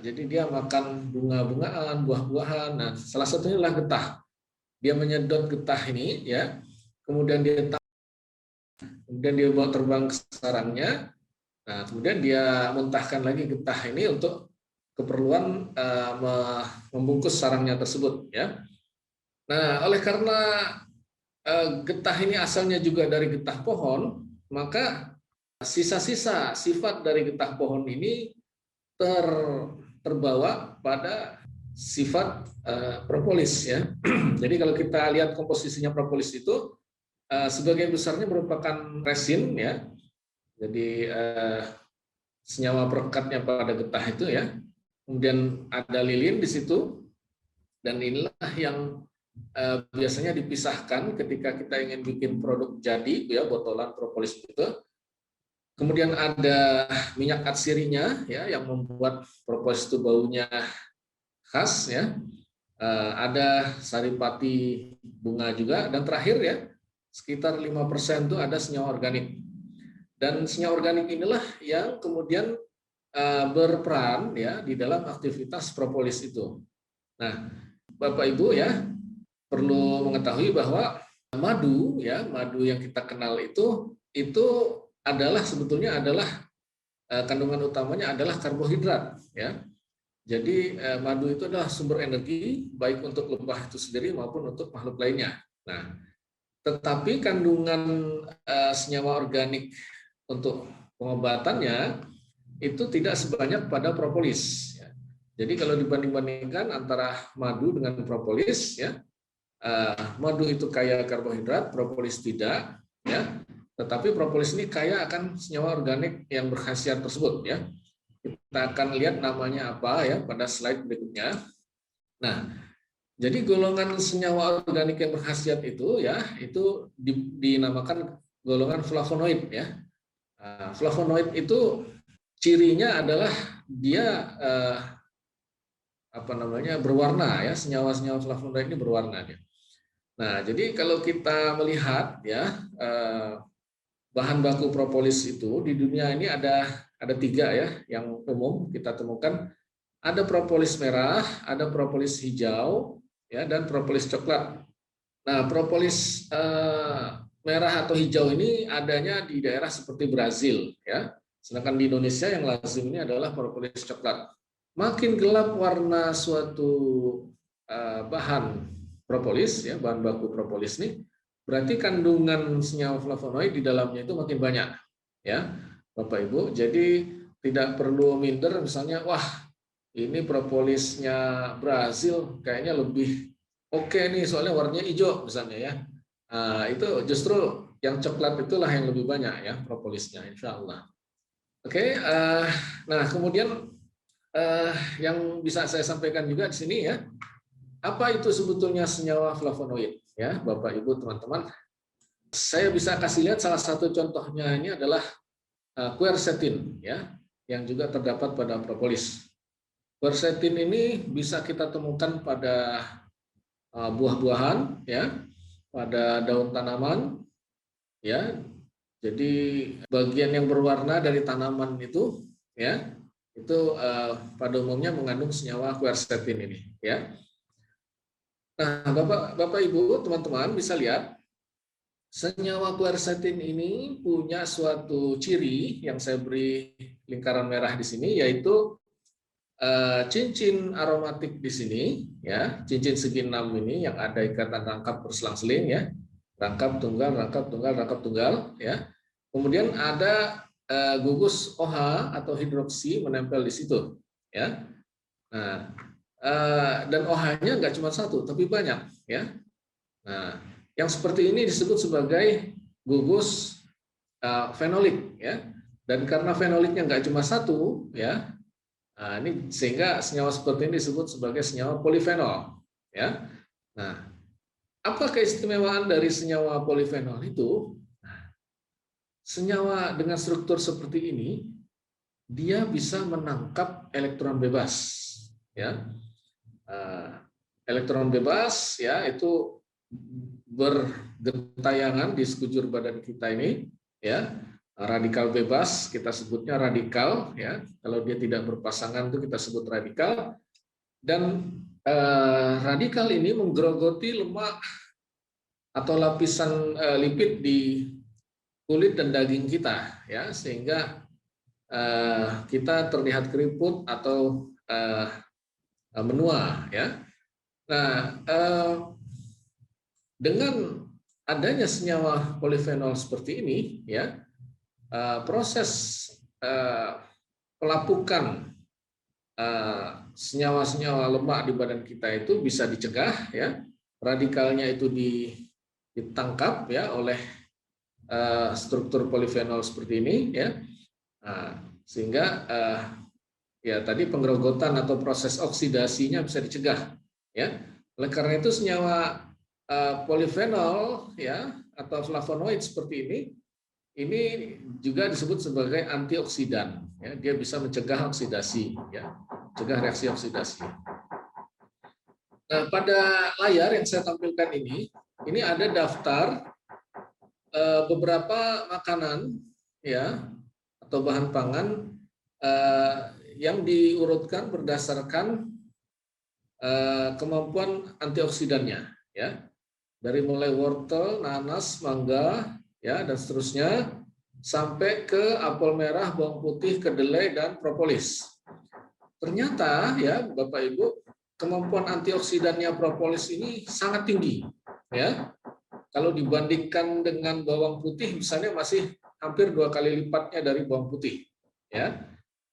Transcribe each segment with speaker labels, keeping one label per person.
Speaker 1: jadi dia makan bunga-bungaan, buah-buahan. Nah, salah satunya adalah getah. Dia menyedot getah ini, ya. Kemudian dia bawa terbang ke sarangnya. Nah, kemudian dia muntahkan lagi getah ini untuk keperluan membungkus sarangnya tersebut, ya. Nah, oleh karena getah ini asalnya juga dari getah pohon, maka sisa-sisa sifat dari getah pohon ini terbawa pada sifat propolis, ya. Jadi kalau kita lihat komposisinya propolis itu sebagian besarnya merupakan resin, ya. Jadi senyawa perekatnya pada getah itu, ya. Kemudian ada lilin di situ, dan inilah yang biasanya dipisahkan ketika kita ingin bikin produk jadi, ya, botolan propolis itu. Kemudian ada minyak atsirinya, ya, yang membuat propolis itu baunya khas, ya. Ada saripati bunga juga, dan terakhir, ya, sekitar 5% itu ada senyawa organik. Dan senyawa organik inilah yang kemudian berperan, ya, di dalam aktivitas propolis itu. Nah, Bapak Ibu, ya, perlu mengetahui bahwa madu, ya, madu yang kita kenal itu adalah sebetulnya adalah kandungan utamanya adalah karbohidrat, ya. Jadi madu itu adalah sumber energi baik untuk lebah itu sendiri maupun untuk makhluk lainnya. Nah, tetapi kandungan senyawa organik untuk pengobatannya itu tidak sebanyak pada propolis, ya. Jadi kalau dibanding-bandingkan antara madu dengan propolis, ya, madu itu kaya karbohidrat, propolis tidak, ya. Tetapi propolis ini kaya akan senyawa organik yang berkhasiat tersebut, ya. Kita akan lihat namanya apa, ya, pada slide berikutnya. Nah, jadi golongan senyawa organik yang berkhasiat itu, ya, itu dinamakan golongan flavonoid, ya. Flavonoid itu cirinya adalah dia berwarna, ya, senyawa-senyawa flavonoid ini berwarna, ya. Nah, jadi kalau kita melihat, ya, bahan baku propolis itu di dunia ini ada 3, ya, yang umum kita temukan. Ada propolis merah, ada propolis hijau, ya, dan propolis coklat. Nah, propolis merah atau hijau ini adanya di daerah seperti Brazil, ya. Sedangkan di Indonesia yang lazim ini adalah propolis coklat. Makin gelap warna suatu bahan propolis, ya, bahan baku propolis ini, berarti kandungan senyawa flavonoid di dalamnya itu makin banyak, ya, Bapak Ibu. Jadi tidak perlu minder, misalnya, wah, ini propolisnya Brazil kayaknya lebih oke nih, soalnya warnanya hijau misalnya, ya. Nah, itu justru yang coklat itulah yang lebih banyak, ya, propolisnya, insya Allah. Oke, nah kemudian yang bisa saya sampaikan juga di sini, ya, apa itu sebetulnya senyawa flavonoid, ya, Bapak Ibu teman-teman. Saya bisa kasih lihat salah satu contohnya ini adalah quercetin, ya, yang juga terdapat pada propolis. Quercetin ini bisa kita temukan pada buah-buahan, ya, pada daun tanaman, ya. Jadi bagian yang berwarna dari tanaman itu, ya, itu pada umumnya mengandung senyawa quercetin ini, ya. Nah, Bapak Ibu, teman-teman bisa lihat senyawa quercetin ini punya suatu ciri yang saya beri lingkaran merah di sini, yaitu cincin aromatik di sini, ya, cincin segi 6 ini yang ada ikatan rangkap berselang-seling, ya, rangkap tunggal, rangkap tunggal, rangkap tunggal, ya. Kemudian ada gugus OH atau hidroksi menempel di situ, ya. Nah, dan OH-nya nggak cuma satu, tapi banyak, ya. Nah, yang seperti ini disebut sebagai gugus fenolik, ya. Dan karena fenoliknya nggak cuma satu, ya, nah, ini sehingga senyawa seperti ini disebut sebagai senyawa polifenol, ya. Nah, apa keistimewaan dari senyawa polifenol itu? Nah, senyawa dengan struktur seperti ini dia bisa menangkap elektron bebas, ya. Elektron bebas, ya, itu bergentayangan di sekujur badan kita ini, ya. radikal bebas, kita sebutnya radikal, ya. Kalau dia tidak berpasangan itu kita sebut radikal. Dan radikal ini menggerogoti lemak atau lapisan lipid di kulit dan daging kita, ya, sehingga kita terlihat keriput atau menua, ya. Nah, dengan adanya senyawa polifenol seperti ini, ya, proses pelapukan senyawa-senyawa lemak di badan kita itu bisa dicegah, ya. Radikalnya itu ditangkap, ya, oleh struktur polifenol seperti ini, ya. Nah, sehingga ya tadi penggerogotan atau proses oksidasinya bisa dicegah, ya. Oleh karena itu senyawa polifenol, ya, atau flavonoid seperti ini juga disebut sebagai antioksidan, ya. Dia bisa mencegah oksidasi, ya, mencegah reaksi oksidasi. Nah, pada layar yang saya tampilkan ini ada daftar beberapa makanan, ya, atau bahan pangan yang diurutkan berdasarkan kemampuan antioksidannya, ya, dari mulai wortel, nanas, mangga, ya, dan seterusnya sampai ke apel merah, bawang putih, kedelai, dan propolis. Ternyata, ya, Bapak Ibu, kemampuan antioksidannya propolis ini sangat tinggi, ya. Kalau dibandingkan dengan bawang putih, misalnya masih hampir 2 kali lipatnya dari bawang putih, ya.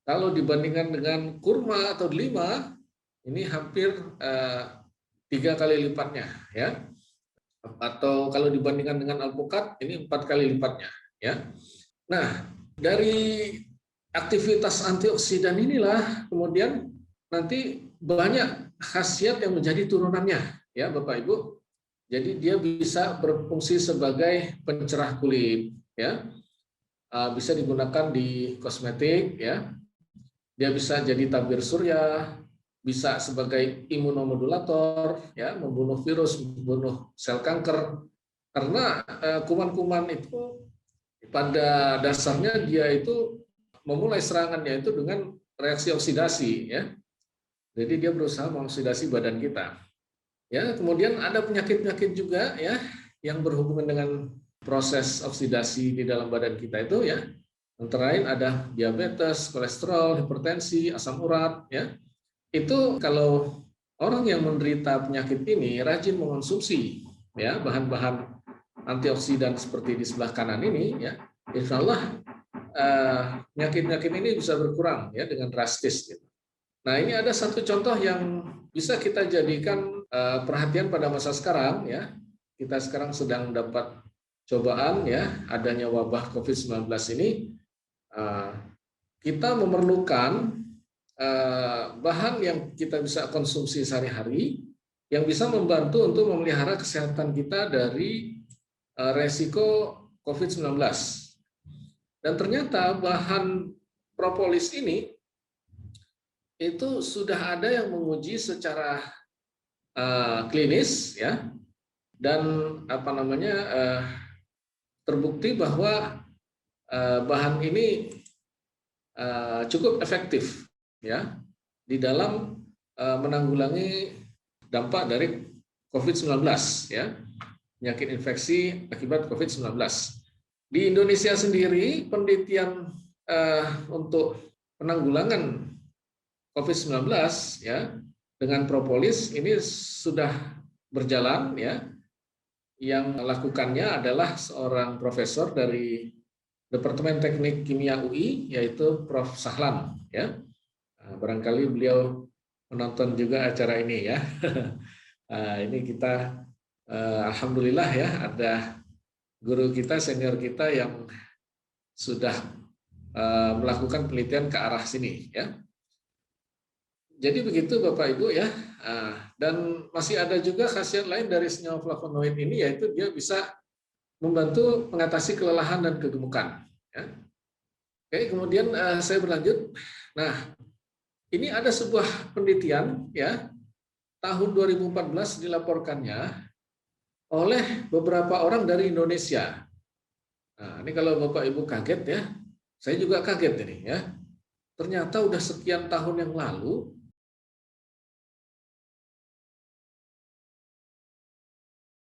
Speaker 1: Kalau dibandingkan dengan kurma atau delima, ini hampir 3 kali lipatnya, ya. Atau kalau dibandingkan dengan alpukat, ini 4 kali lipatnya, ya. Nah, dari aktivitas antioksidan inilah kemudian nanti banyak khasiat yang menjadi turunannya, ya, Bapak Ibu. Jadi dia bisa berfungsi sebagai pencerah kulit, ya. Bisa digunakan di kosmetik, ya. Dia bisa jadi tabir surya, bisa sebagai imunomodulator, ya, membunuh virus, membunuh sel kanker. Karena kuman-kuman itu pada dasarnya dia itu memulai serangannya itu dengan reaksi oksidasi, ya. Jadi dia berusaha mengoksidasi badan kita. Ya, kemudian ada penyakit-penyakit juga, ya, yang berhubungan dengan proses oksidasi di dalam badan kita itu, ya. Antara lain ada diabetes, kolesterol, hipertensi, asam urat, ya. Itu kalau orang yang menderita penyakit ini rajin mengonsumsi, ya, bahan-bahan antioksidan seperti di sebelah kanan ini, ya, insya Allah penyakit-penyakit ini bisa berkurang, ya, dengan drastis, gitu. Nah, ini ada satu contoh yang bisa kita jadikan perhatian pada masa sekarang, ya. Kita sekarang sedang dapat cobaan, ya, adanya wabah COVID-19 ini. Kita memerlukan bahan yang kita bisa konsumsi sehari-hari yang bisa membantu untuk memelihara kesehatan kita dari resiko COVID-19. Dan ternyata bahan propolis ini itu sudah ada yang menguji secara klinis, ya, dan terbukti bahwa bahan ini cukup efektif, ya, di dalam menanggulangi dampak dari COVID-19, ya, penyakit infeksi akibat COVID-19. Di Indonesia sendiri penelitian untuk penanggulangan COVID-19, ya, dengan propolis ini sudah berjalan, ya. Yang melakukannya adalah seorang profesor dari Departemen Teknik Kimia UI, yaitu Prof. Sahlan, ya. Barangkali beliau menonton juga acara ini, ya. Ini kita alhamdulillah, ya, ada guru kita, senior kita yang sudah melakukan penelitian ke arah sini, ya. Jadi begitu Bapak Ibu, ya. Dan masih ada juga khasiat lain dari senyawa flavonoid ini, yaitu dia bisa membantu mengatasi kelelahan dan kegemukan, ya. Oke, kemudian saya berlanjut. Nah, ini ada sebuah penelitian, ya, tahun 2014 dilaporkannya oleh beberapa orang dari Indonesia. Nah, ini kalau Bapak Ibu kaget ya, saya juga kaget ini ya. Ternyata udah sekian tahun yang lalu